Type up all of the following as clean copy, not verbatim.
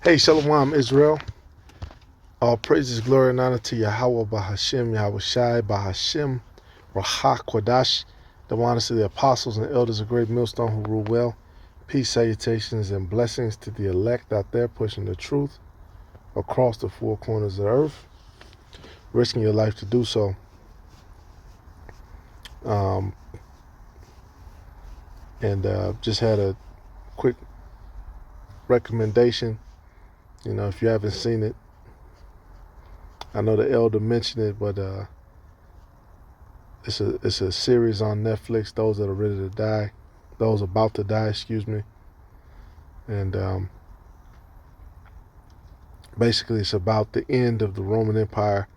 Hey, Shalom, Israel. All praises, glory, and honor to Yahweh Bahashim, Yahweh Shai, Bahashim, Rahak Kwadash, the honors to the apostles and elders of Great Millstone who rule well. Peace, salutations, and blessings to the elect out there pushing the truth across the four corners of the earth, risking your life to do so. Just had a quick recommendation. If you haven't seen it, I know the elder mentioned it, but it's a series on Netflix. Those that are ready to die, those about to die, excuse me. And basically, it's about the end of the Roman Empire,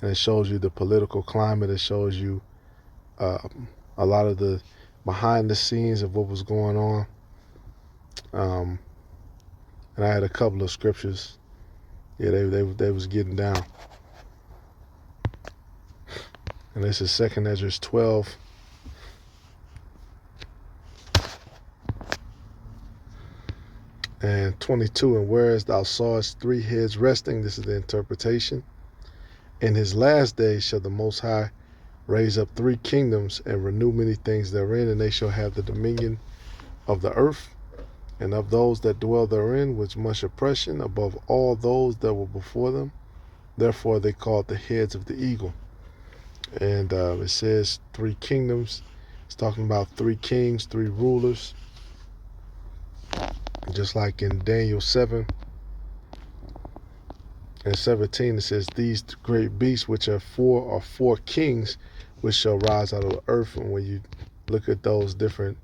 and it shows you the political climate. It shows you a lot of the behind the scenes of what was going on. And I had a couple of scriptures. Yeah, they was getting down. And this is 2 Ezra 12. And 22, and whereas thou sawest three heads resting, this is the interpretation, in his last days shall the Most High raise up three kingdoms and renew many things therein, and they shall have the dominion of the earth, and of those that dwell therein with much oppression above all those that were before them. Therefore they called the heads of the eagle. And it says three kingdoms. It's talking about three kings, three rulers. Just like in Daniel 7 and 17, it says, these great beasts which are four kings which shall rise out of the earth. And when you look at those different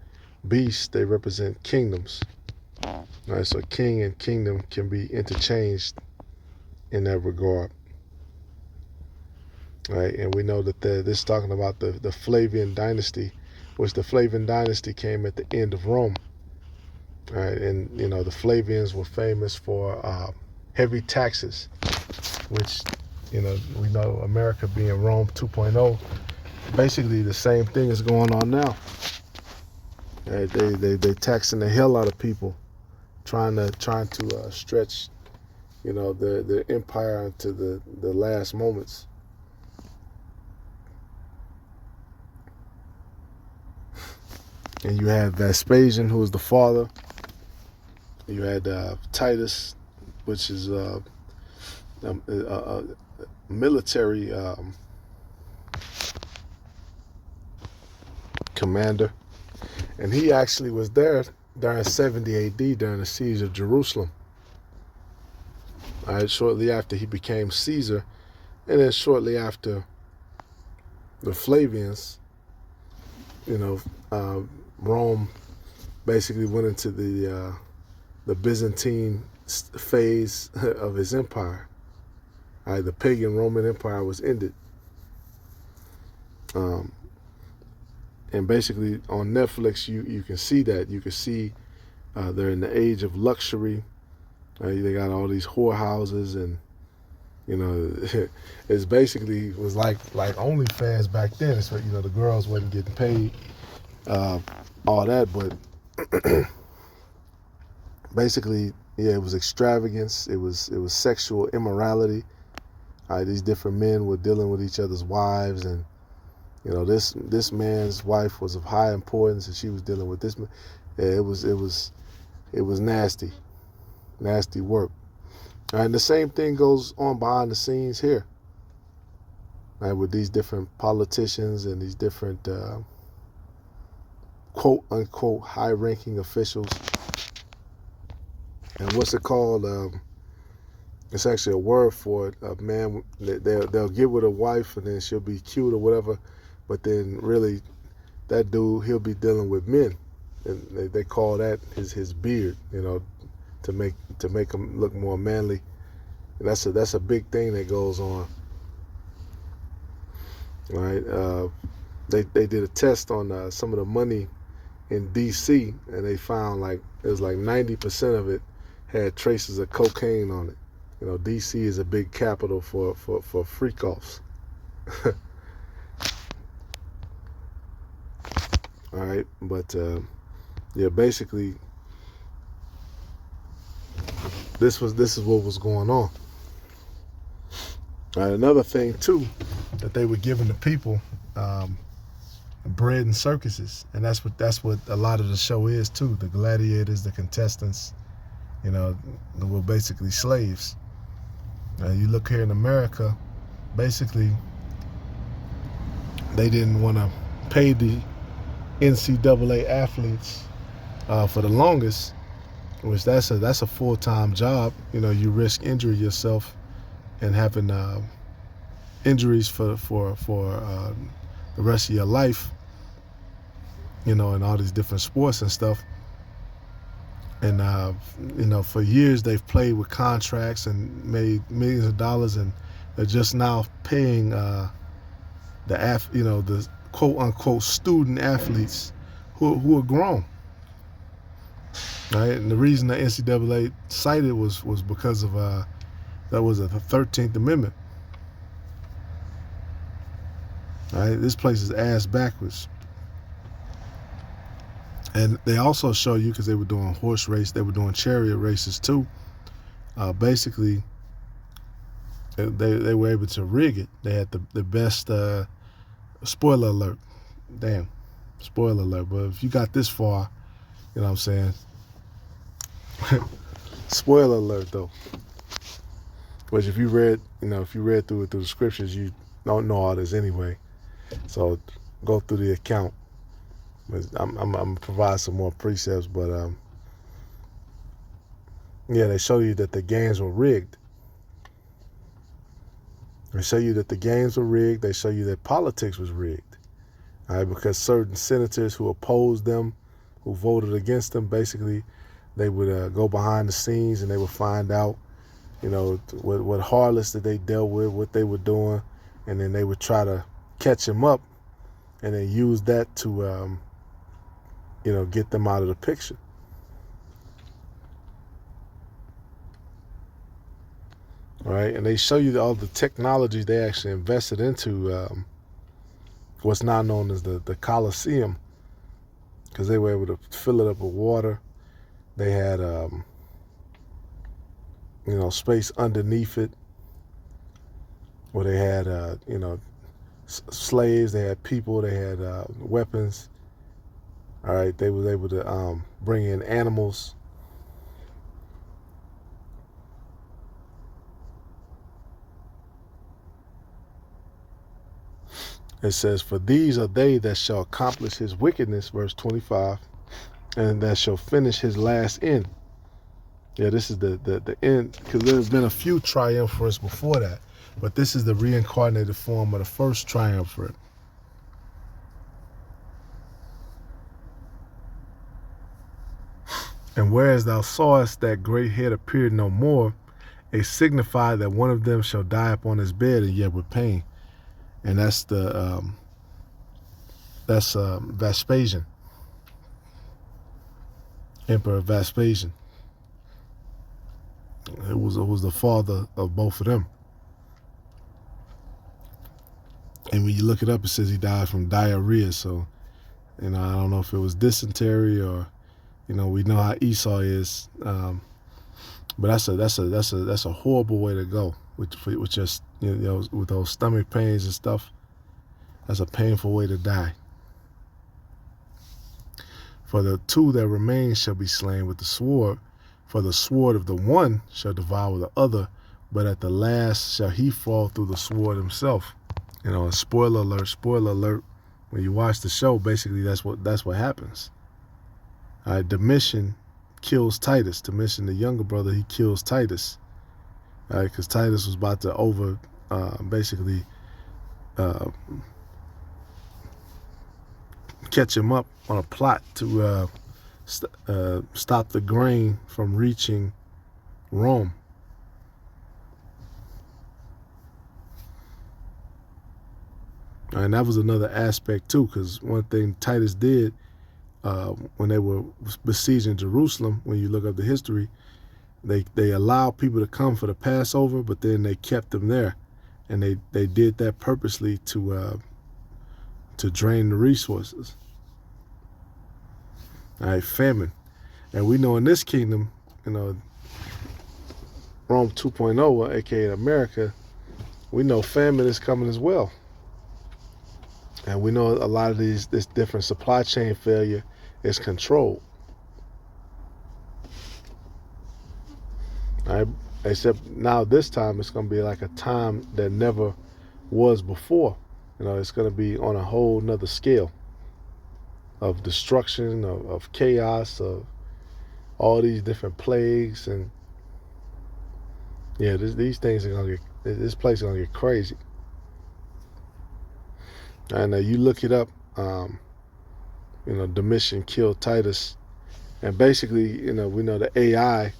beasts, they represent kingdoms. All right, so king and kingdom can be interchanged in that regard. All right, and we know that this is talking about the Flavian dynasty, which the Flavian dynasty came at the end of Rome. All right, and the Flavians were famous for heavy taxes, which we know America being Rome 2.0. Basically, the same thing is going on now. Right, they taxing the hell out of people, trying to stretch the empire into the last moments. And you had Vespasian, who was the father. You had Titus, which is a military commander. And he actually was there during 70 AD, during the siege of Jerusalem. All right, shortly after he became Caesar, and then shortly after the Flavians, Rome basically went into the Byzantine phase of his empire. All right, the pagan Roman Empire was ended. And basically on Netflix, you can see that. You can see they're in the age of luxury. They got all these whorehouses, and it's basically was like OnlyFans back then. It's the girls wasn't getting paid, all that, but basically, yeah, it was extravagance. It was sexual immorality. These different men were dealing with each other's wives, and this man's wife was of high importance, and she was dealing with this man. Yeah, it was nasty work. And the same thing goes on behind the scenes here, right, with these different politicians and these different quote unquote high-ranking officials. And what's it called? It's actually a word for it. A man, they'll get with a wife, and then she'll be cute or whatever, but then really that dude, he'll be dealing with men, and they call that his beard, to make him look more manly. And that's a big thing that goes on. Right? They did a test on some of the money in DC, and they found it was like 90% of it had traces of cocaine on it. DC is a big capital for freak offs. All right, but yeah, basically this is what was going on. All right, another thing too that they were giving the people, bread and circuses, and that's what a lot of the show is too. The gladiators, the contestants, were basically slaves. You look here in America, basically they didn't want to pay the NCAA athletes for the longest, which that's a full-time job. You risk injury yourself and having injuries for the rest of your life, in all these different sports and stuff. And for years they've played with contracts and made millions of dollars, and they're just now paying the quote unquote student athletes who are grown. Right? And the reason the NCAA cited was because of that was the 13th Amendment. Right? This place is ass backwards. And they also show you, because they were doing horse race, they were doing chariot races too. Basically, they were able to rig it. They had the best, spoiler alert. Damn, spoiler alert. But if you got this far, you know what I'm saying? Spoiler alert though. Which if you read through the scriptures, you don't know all this anyway. So go through the account. I'm gonna provide some more precepts, but they show you that the games were rigged. They show you that the games were rigged. They show you that politics was rigged. All right, because certain senators who opposed them, who voted against them, basically, they would go behind the scenes and they would find out, what harlots that they dealt with, what they were doing, and then they would try to catch them up, and then use that to get them out of the picture. All right, and they show you all the technology they actually invested into what's now known as the Colosseum, because they were able to fill it up with water. They had, space underneath it, where they had, slaves, they had people, they had weapons. All right, they was able to bring in animals. It says, "For these are they that shall accomplish his wickedness," verse 25, "and that shall finish his last end." Yeah, this is the end, because there's been a few triumphants before that, but this is the reincarnated form of the first triumvirate. "And whereas thou sawest that great head appeared no more, it signified that one of them shall die upon his bed, and yet with pain." And that's Vespasian, Emperor Vespasian. It was the father of both of them. And when you look it up, it says he died from diarrhea. So, I don't know if it was dysentery or, we know how Esau is. But that's a horrible way to go with just with those stomach pains and stuff. That's a painful way to die. "For the two that remain shall be slain with the sword, for the sword of the one shall devour the other, but at the last shall he fall through the sword himself." Spoiler alert. When you watch the show, basically that's what happens. All right, Domitian kills Titus. Domitian, the younger brother, he kills Titus. All right, because Titus was about to catch him up on a plot to stop the grain from reaching Rome. And that was another aspect too, because one thing Titus did when they were besieging Jerusalem, when you look up the history, they allowed people to come for the Passover, but then they kept them there, and they did that purposely to drain the resources. All right, famine. And we know in this kingdom, Rome 2.0, aka America, we know famine is coming as well. And we know a lot of this different supply chain failure is controlled. All right? Except now this time it's going to be like a time that never was before. It's going to be on a whole nother scale of destruction, of chaos, of all these different plagues. And yeah, these things are going to get, this place is going to get crazy. And you look it up, Domitian killed Titus. And basically, we know the AI,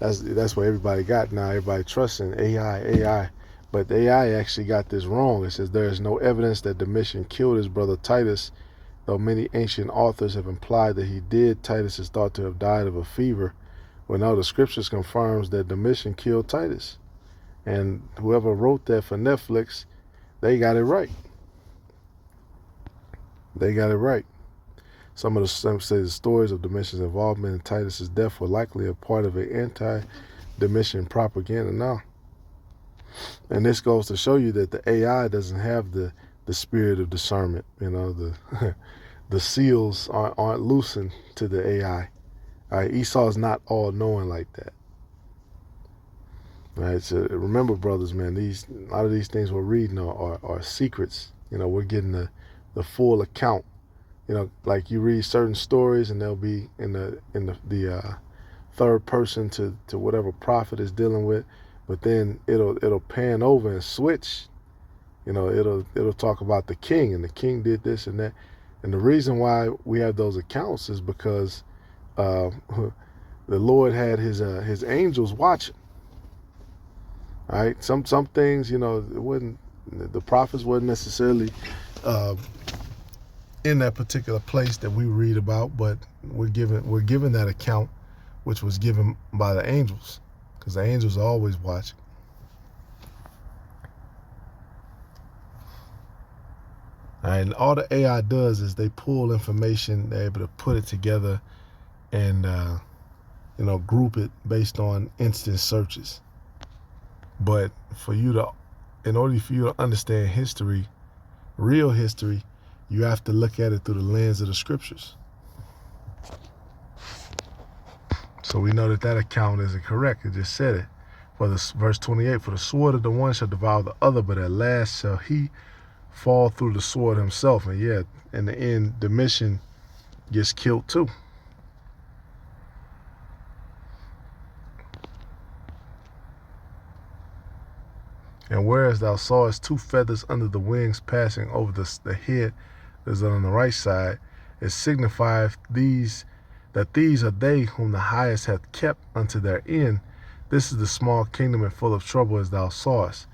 that's what everybody got now. Everybody trusts in AI. But the AI actually got this wrong. It says there is no evidence that Domitian killed his brother Titus, though many ancient authors have implied that he did. Titus is thought to have died of a fever. Well, now the scriptures confirms that Domitian killed Titus. And whoever wrote that for Netflix, they got it right. They got it right. Some say the stories of Domitian's involvement in Titus's death were likely a part of an anti-Domitian propaganda now. And this goes to show you that the AI doesn't have the spirit of discernment. The seals aren't loosened to the AI. All right, Esau is not all knowing like that. All right, so remember, brothers, man, a lot of these things we're reading are secrets. We're getting the full account. Like you read certain stories and they'll be in the third person to whatever prophet is dealing with, but then it'll pan over and switch. It'll talk about the king, and the king did this and that. And the reason why we have those accounts is because the Lord had his angels watching. All right, some things, it wasn't, the prophets wasn't necessarily in that particular place that we read about, but we're given that account, which was given by the angels, because the angels are always watching. All right, and all the AI does is they pull information, they're able to put it together and group it based on instant searches. But in order for you to understand history, real history, you have to look at it through the lens of the scriptures. So we know that account isn't correct. It just said it. Verse 28, for the sword of the one shall devour the other, but at last shall he fall through the sword himself. And yeah, in the end, Domitian gets killed too. And whereas thou sawest two feathers under the wings passing over the head that is on the right side, it signifieth that these are they whom the highest hath kept unto their end. This is the small kingdom and full of trouble as thou sawest.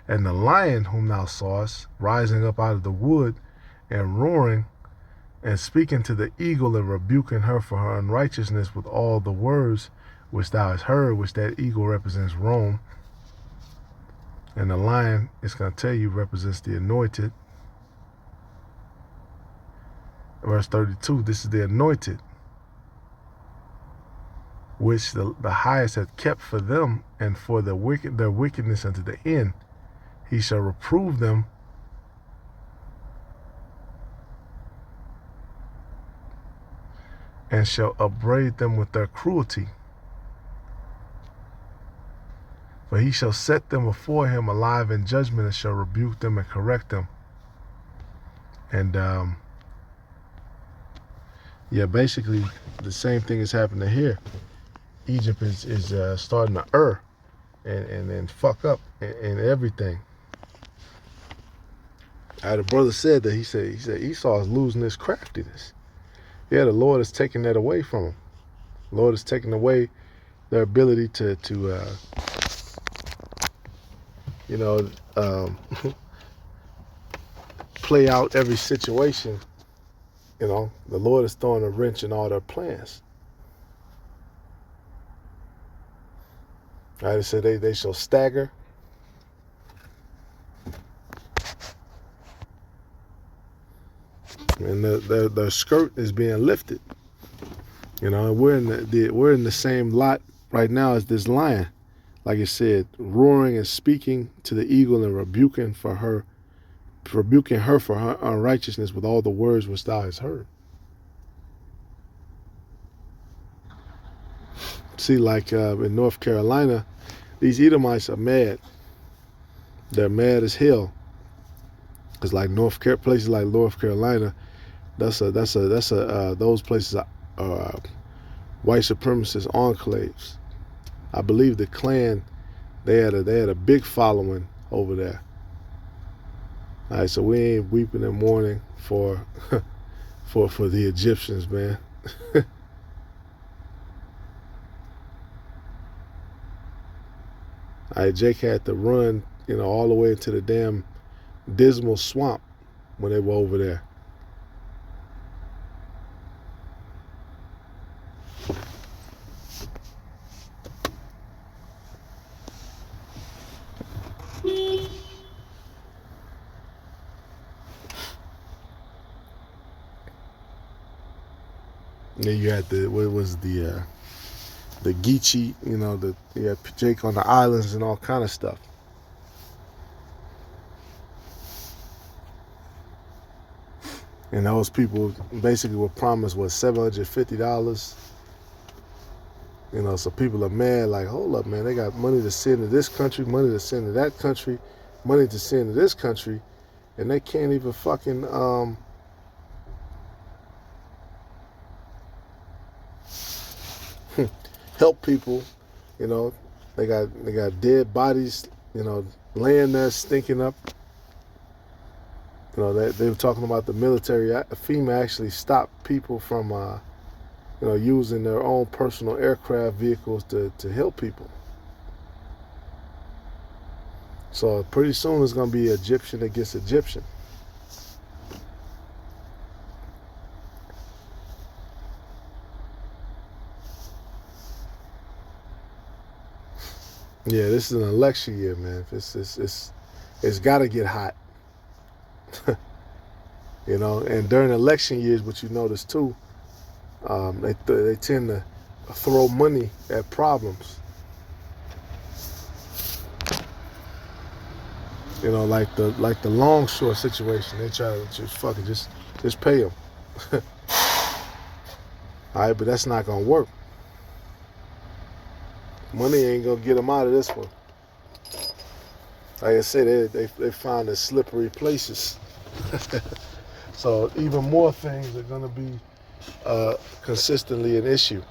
And the lion whom thou sawest, rising up out of the wood and roaring, and speaking to the eagle and rebuking her for her unrighteousness with all the words which thou hast heard, which that eagle represents Rome. And the lion, it's going to tell you, represents the anointed. Verse 32, this is the anointed, which the highest hath kept for them and for their wickedness unto the end. He shall reprove them and shall upbraid them with their cruelty. For he shall set them before him alive in judgment, and shall rebuke them and correct them. And basically the same thing is happening here. Egypt is starting to err and fuck up in everything. The brother said that he said Esau is losing his craftiness. Yeah, the Lord is taking that away from him. The Lord is taking away their ability to play out every situation. The Lord is throwing a wrench in all their plans. It said they shall stagger. And the skirt is being lifted. And we're in the same lot right now as this lion. like it said, roaring and speaking to the eagle and rebuking her for her unrighteousness with all the words which thou hast heard. See, like in North Carolina, these Edomites are mad. They're mad as hell. Cause like places like North Carolina, those places are white supremacist enclaves. I believe the Klan, they had a big following over there. All right, so we ain't weeping and mourning for for the Egyptians, man. All right, Jake had to run, all the way into the damn Dismal Swamp when they were over there. And then you had the Geechee, you had Jake on the islands and all kind of stuff. And those people basically were promised $750. So people are mad, like, hold up, man, they got money to send to this country, money to send to that country, money to send to this country, and they can't even fucking help people. They got dead bodies, laying there stinking up. They were talking about the military. FEMA actually stopped people from using their own personal aircraft vehicles to help people. So pretty soon it's going to be Egyptian against Egyptian. Yeah, this is an election year, man. It's got to get hot. And during election years, what you notice too, they tend to throw money at problems. Like the Longshore situation. They try to just pay them. All right, but that's not gonna work. Money ain't gonna get them out of this one. Like I said, they find the slippery places. So even more things are gonna be consistently an issue.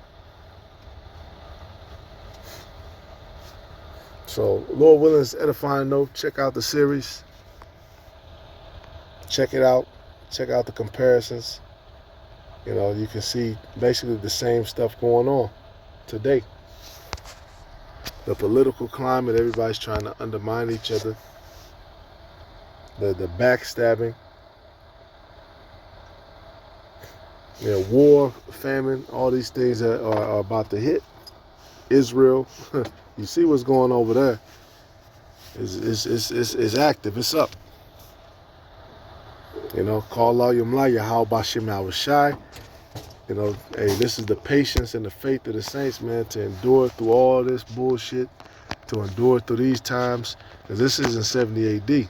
So Lord willing, it's edifying note. Check out the series. Check it out. Check out the comparisons. You can see basically the same stuff going on today. The political climate, everybody's trying to undermine each other. The backstabbing. War, famine, all these things that are about to hit Israel. You see what's going over there. It's active. It's up. Call all your mlaya, how about Shema Shy? Hey, this is the patience and the faith of the saints, man, to endure through all this bullshit, to endure through these times, because this isn't 70 AD.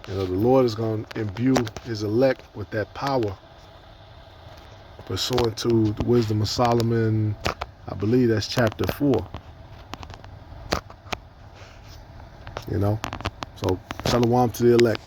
The Lord is going to imbue his elect with that power, pursuant to the wisdom of Solomon. I believe that's chapter 4. So, shalom to the elect.